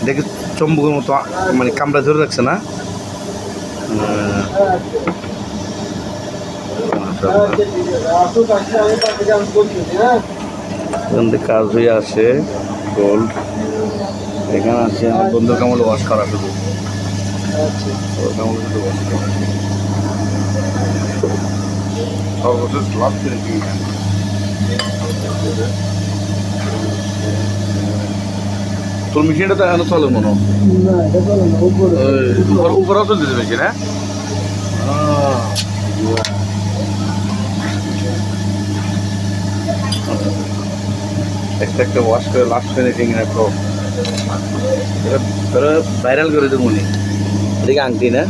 দেখি চম্বুকের মতো মানে কামড়া ধরে রাখছে না। কাজ হয়ে আসে গোল্ড এখানে আছে আমার বন্ধুর কামড় ওয়াশ করা শুধু কামড় শুধু ওয়াশ করা সর্বশেষ লাভ করে কি তোর মেশিনটা তো এখনো চলে মনে হয় উপরেও চলতেছে মেশিন। হ্যাঁ একটা একটা ওয়াশ করে লাস্ট ফিনিশিং রাখো ভাইরাল করে দেবো উনি এদিকে আংটি না